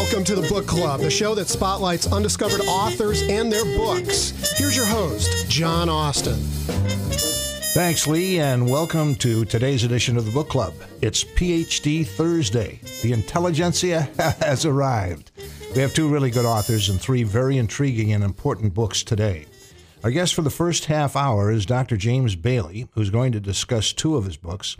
Welcome to the Book Club, the show that spotlights undiscovered authors and their books. Here's your host, John Austin. Thanks, Lee, and welcome to today's edition of the Book Club. It's PhD Thursday. The intelligentsia has arrived. We have two really good authors and three very intriguing and important books today. Our guest for the first half hour is Dr. James Bailey, who's going to discuss two of his books.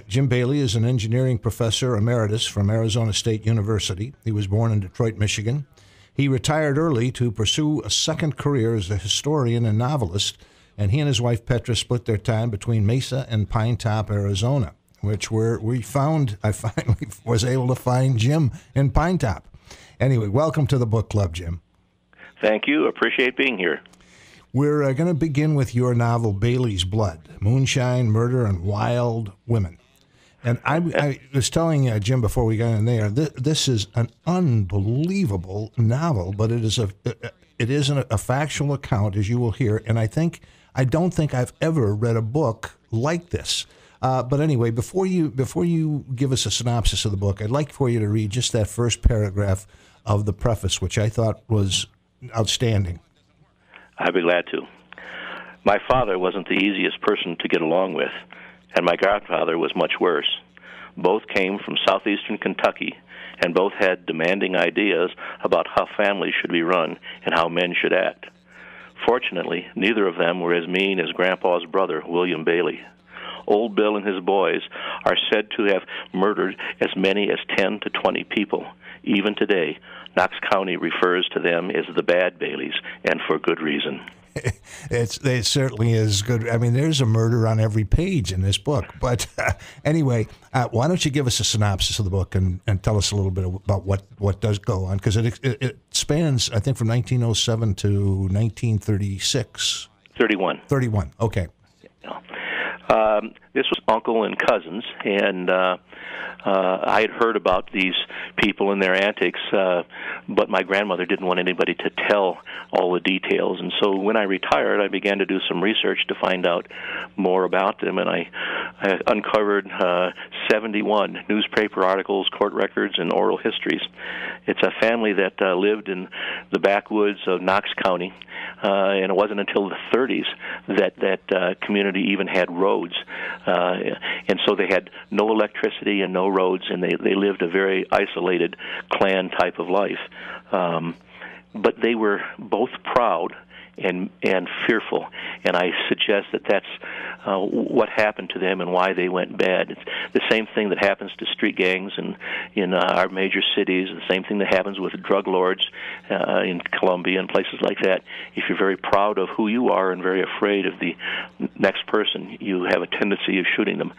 Jim Bailey is an engineering professor emeritus from Arizona State University. He was born in Detroit, Michigan. He retired early to pursue a second career as a historian and novelist, and he and his wife Petra split their time between Mesa and Pine Top, Arizona, which I finally was able to find Jim in Pine Top. Anyway, welcome to the Book Club, Jim. Thank you. Appreciate being here. We're going to begin with your novel, Bailey's Blood, Moonshine, Murder, and Wild Women. And I was telling Jim before we got in there, this is an unbelievable novel, but it is a factual account, as you will hear. And I don't think I've ever read a book like this. But anyway, before you give us a synopsis of the book, I'd like for you to read just that first paragraph of the preface, which I thought was outstanding. I'd be glad to. My father wasn't the easiest person to get along with, and my grandfather was much worse. Both came from southeastern Kentucky, and both had demanding ideas about how families should be run and how men should act. Fortunately, neither of them were as mean as Grandpa's brother, William Bailey. Old Bill and his boys are said to have murdered as many as 10 to 20 people. Even today, Knox County refers to them as the Bad Baileys, and for good reason. It certainly is good. I mean, there's a murder on every page in this book. But anyway, why don't you give us a synopsis of the book and tell us a little bit about what does go on? Because it spans, I think, from 1907 to 1936. 31, okay. This was uncle and cousins, and I had heard about these people and their antics, but my grandmother didn't want anybody to tell all the details. And so when I retired, I began to do some research to find out more about them, and I uncovered 71 newspaper articles, court records, and oral histories. It's a family that lived in the backwoods of Knox County, and it wasn't until the 30s that community even had roads. And so they had no electricity and no roads, and they lived a very isolated clan type of life. But they were both proud and fearful, and I suggest that that's what happened to them and why they went bad. It's the same thing that happens to street gangs in our major cities, the same thing that happens with drug lords in Colombia and places like that. If you're very proud of who you are and very afraid of the next person, you have a tendency of shooting them.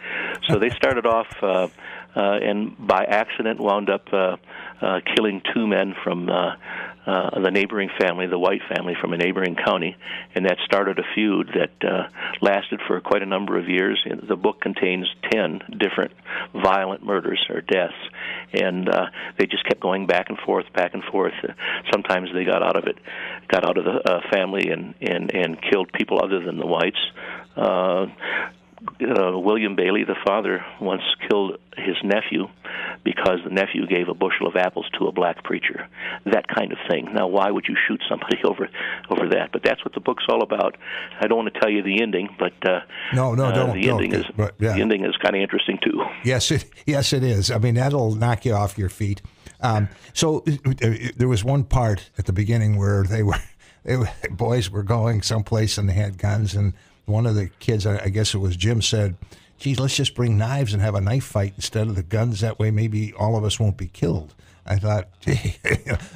So they started off and by accident wound up killing two men from the neighboring family, the White family from a neighboring county, and that started a feud that lasted for quite a number of years. The book contains 10 different violent murders or deaths, and they just kept going back and forth. Sometimes they got out of the family and killed people other than the whites. William Bailey, the father, once killed his nephew because the nephew gave a bushel of apples to a black preacher. That kind of thing. Now, why would you shoot somebody over that? But that's what the book's all about. I don't want to tell you the ending, but the ending is kind of interesting too. Yes, it is. I mean, that'll knock you off your feet. So there was one part at the beginning where boys were going someplace and they had guns, and one of the kids, I guess it was Jim, said, geez, let's just bring knives and have a knife fight instead of the guns. That way maybe all of us won't be killed. I thought, gee,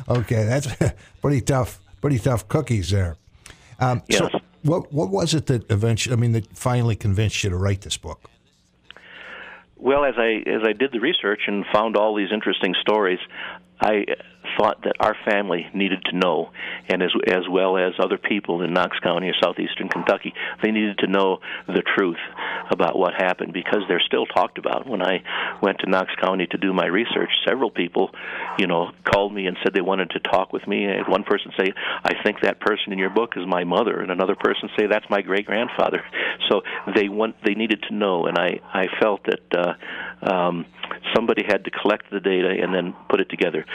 okay, that's pretty tough cookies there. Yes. So what was it that that finally convinced you to write this book? Well, as I did the research and found all these interesting stories, I thought that our family needed to know, and as well as other people in Knox County or southeastern Kentucky, they needed to know the truth about what happened, because they're still talked about. When I went to Knox County to do my research, several people, called me and said they wanted to talk with me. I had one person say, I think that person in your book is my mother, and another person say, that's my great-grandfather. So they needed to know, and I felt that somebody had to collect the data and then put it together.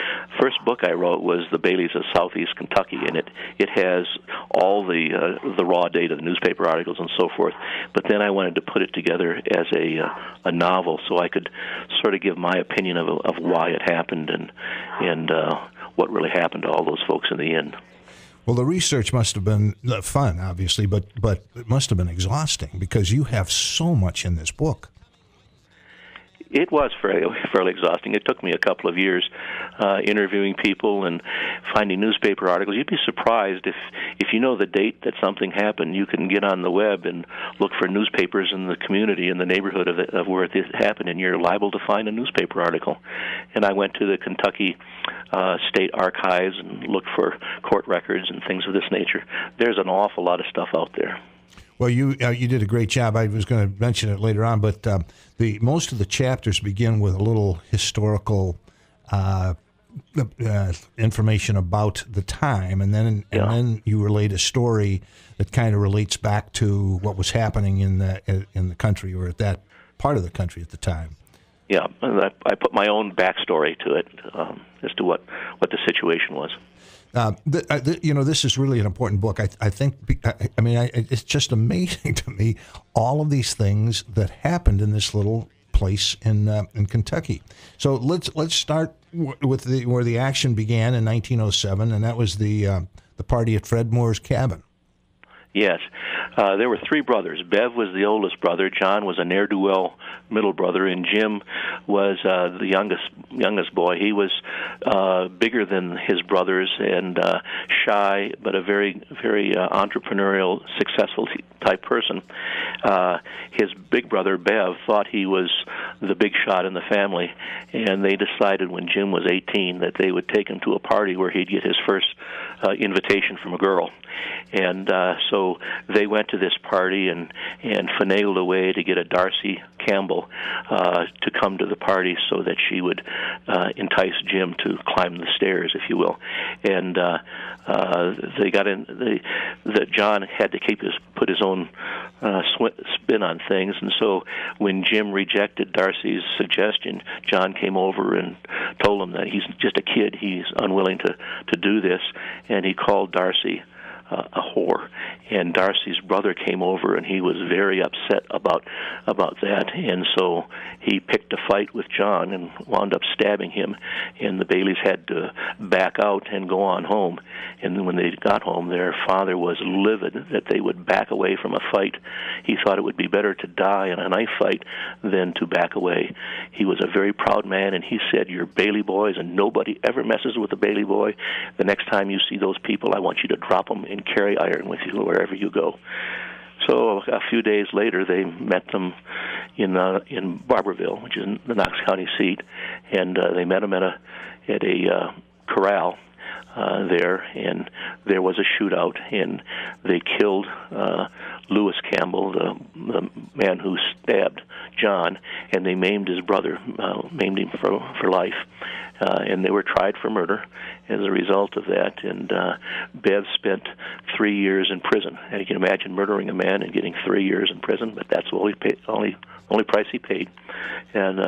First book I wrote was The Baileys of Southeast Kentucky, and it has all the raw data, the newspaper articles and so forth. But then I wanted to put it together as a novel, so I could sort of give my opinion of why it happened and what really happened to all those folks in the end. Well, the research must have been fun, obviously, but it must have been exhausting because you have so much in this book. It was fairly exhausting. It took me a couple of years interviewing people and finding newspaper articles. You'd be surprised if you know the date that something happened. You can get on the web and look for newspapers in the community, in the neighborhood of where it happened, and you're liable to find a newspaper article. And I went to the Kentucky State Archives and looked for court records and things of this nature. There's an awful lot of stuff out there. Well, you did a great job. I was going to mention it later on, but most of the chapters begin with a little historical information about the time, and then you relate a story that kind of relates back to what was happening in the country, or at that part of the country at the time. Yeah, I put my own backstory to it as to what the situation was. This is really an important book. I think. It's just amazing to me all of these things that happened in this little place in Kentucky. So let's start with where the action began in 1907, and that was the party at Fred Moore's cabin. Yes. There were three brothers. Bev was the oldest brother. John was a ne'er-do-well middle brother, and Jim was the youngest boy. He was bigger than his brothers and shy, but a very, very entrepreneurial, successful type person. His big brother, Bev, thought he was the big shot in the family, and they decided when Jim was 18 that they would take him to a party where he'd get his first invitation from a girl. And so they went to this party and finagled a way to get a Darcy Campbell to come to the party so that she would entice Jim to climb the stairs, if you will. And they got in. That John had to put his own spin on things, and so when Jim rejected Darcy's suggestion, John came over and told him that he's just a kid. He's unwilling to do this, and he called Darcy a whore. And Darcy's brother came over, and he was very upset about that, and so he picked a fight with John and wound up stabbing him, and the Baileys had to back out and go on home. And then when they got home, their father was livid that they would back away from a fight. He thought it would be better to die in a knife fight than to back away. He was a very proud man, and he said, "You're Bailey boys, and nobody ever messes with a Bailey boy. The next time you see those people, I want you to drop them and carry iron with you wherever you go." So a few days later, they met them in Barberville, which is the Knox County seat, and they met them at a corral there, and there was a shootout, and they killed Lewis Campbell, the man who stabbed John, and they maimed his brother, maimed him for life. And they were tried for murder as a result of that. And Bev spent 3 years in prison. And you can imagine murdering a man and getting 3 years in prison, but that's the only price he paid. And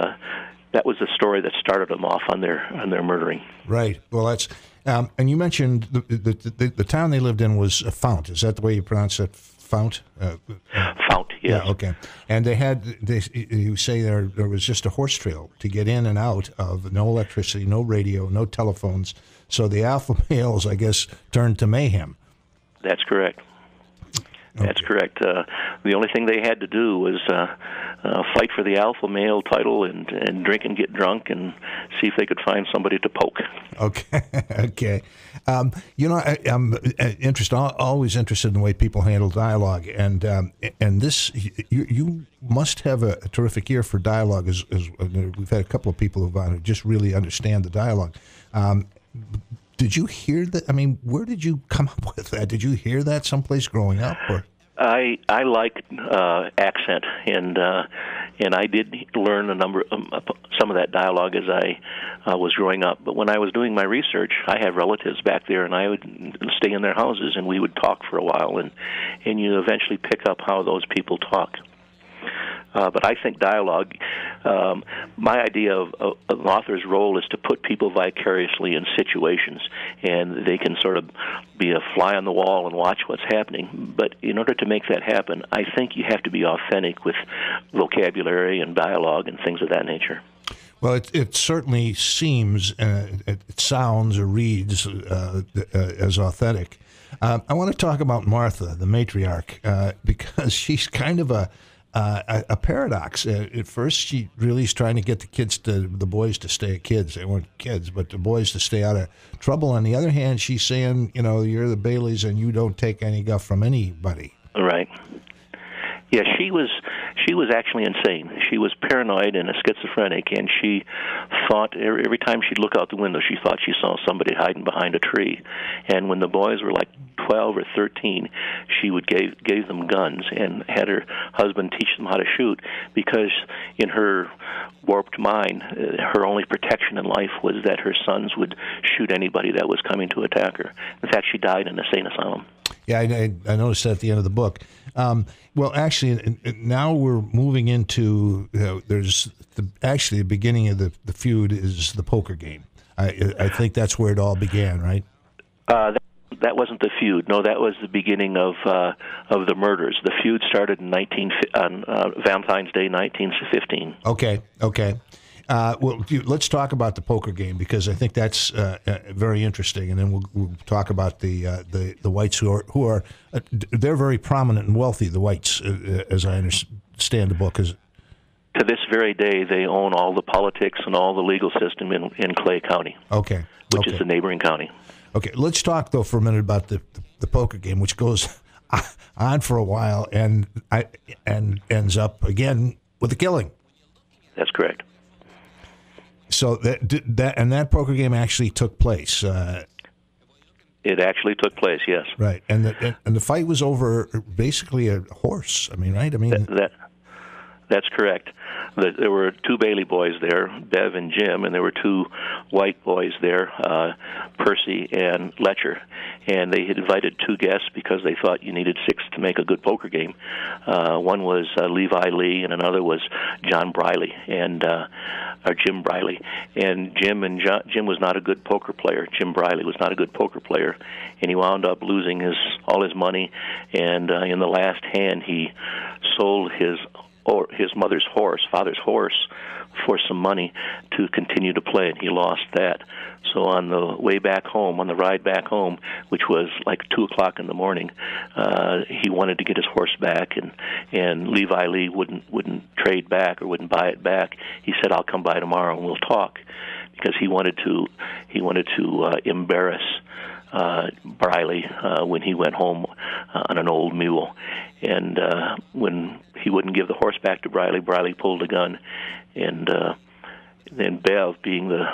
that was the story that started them off on their murdering. Right. Well, that's and you mentioned the town they lived in was Fount. Is that the way you pronounce it? Fount? Fount, yes. Yeah, okay. And you say there was just a horse trail to get in and out of, no electricity, no radio, no telephones. So the alpha males, I guess, turned to mayhem. That's correct. That's correct. The only thing they had to do was fight for the alpha male title and drink and get drunk and see if they could find somebody to poke. Okay. Okay. I'm always interested in the way people handle dialogue, and this you must have a terrific ear for dialogue. As we've had a couple of people who just really understand the dialogue. Did you hear that? I mean, where did you come up with that? Did you hear that someplace growing up? Or? I like accent, and I did learn some of that dialogue as I was growing up. But when I was doing my research, I have relatives back there, and I would stay in their houses, and we would talk for a while, and you eventually pick up how those people talk. But I think dialogue, My idea of an author's role is to put people vicariously in situations, and they can sort of be a fly on the wall and watch what's happening. But in order to make that happen, I think you have to be authentic with vocabulary and dialogue and things of that nature. Well, it certainly seems, it sounds or reads as authentic. I want to talk about Martha, the matriarch, because she's kind of a paradox. At first, she really is trying to get the boys to stay kids. They weren't kids, but the boys to stay out of trouble. On the other hand, she's saying, you're the Baileys and you don't take any guff from anybody. Right. Yeah, she was actually insane. She was paranoid and a schizophrenic, and she thought every time she'd look out the window, she thought she saw somebody hiding behind a tree. And when the boys were like 12 or 13, she would gave them guns and had her husband teach them how to shoot, because in her warped mind, her only protection in life was that her sons would shoot anybody that was coming to attack her. In fact, she died in a sane asylum. Yeah, I noticed that at the end of the book. Well, actually, now we're moving into there's the beginning of the feud is the poker game. I think that's where it all began, right? That wasn't the feud. No, that was the beginning of the murders. The feud started on Valentine's Day, 1915. Okay. Well, let's talk about the poker game, because I think that's very interesting, and then we'll talk about the whites who are they're very prominent and wealthy. The whites, as I understand the book, is. To this very day, they own all the politics and all the legal system in Clay County. Okay. Which is the neighboring county. Okay, let's talk though for a minute about the poker game, which goes on for a while and ends up again with a killing. That's correct. So that poker game actually took place. It actually took place, yes. Right, and the fight was over basically a horse. I mean, right? I mean that's correct. There were two Bailey boys there, Bev and Jim, and there were two white boys there, Percy and Letcher. And they had invited two guests because they thought you needed six to make a good poker game. One was Levi Lee, and another was John Briley, or Jim Briley. And Jim was not a good poker player. Jim Briley was not a good poker player, and he wound up losing all his money. And in the last hand, he sold his father's horse, for some money to continue to play, and he lost that. So on the way back home, on the ride back home, which was like 2:00 in the morning, he wanted to get his horse back, and Levi Lee wouldn't trade back or wouldn't buy it back. He said, "I'll come by tomorrow and we'll talk," because he wanted to embarrass Briley when he went home on an old mule. And when he wouldn't give the horse back to Briley, Briley pulled a gun, and then Bev, being the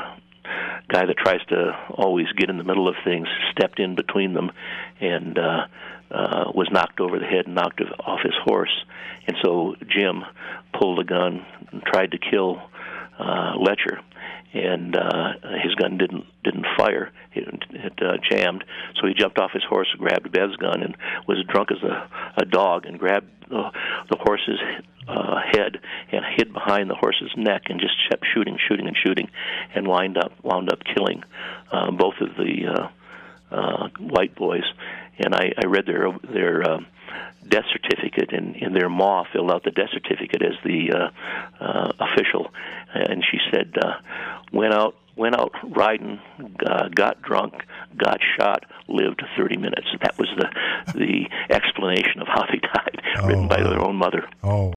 guy that tries to always get in the middle of things, stepped in between them and was knocked over the head and knocked off his horse. And so Jim pulled a gun and tried to kill Letcher, and his gun didn't fire. It jammed. So he jumped off his horse, grabbed Bev's gun, and was drunk as a dog, and grabbed the horse's head and hid behind the horse's neck, and just kept shooting, and wound up killing both of the white boys. And I read their death certificate, and their ma filled out the death certificate as the official, and she said, went out riding, got drunk, got shot, lived 30 minutes. That was the explanation of how they died, written by their own mother. Oh.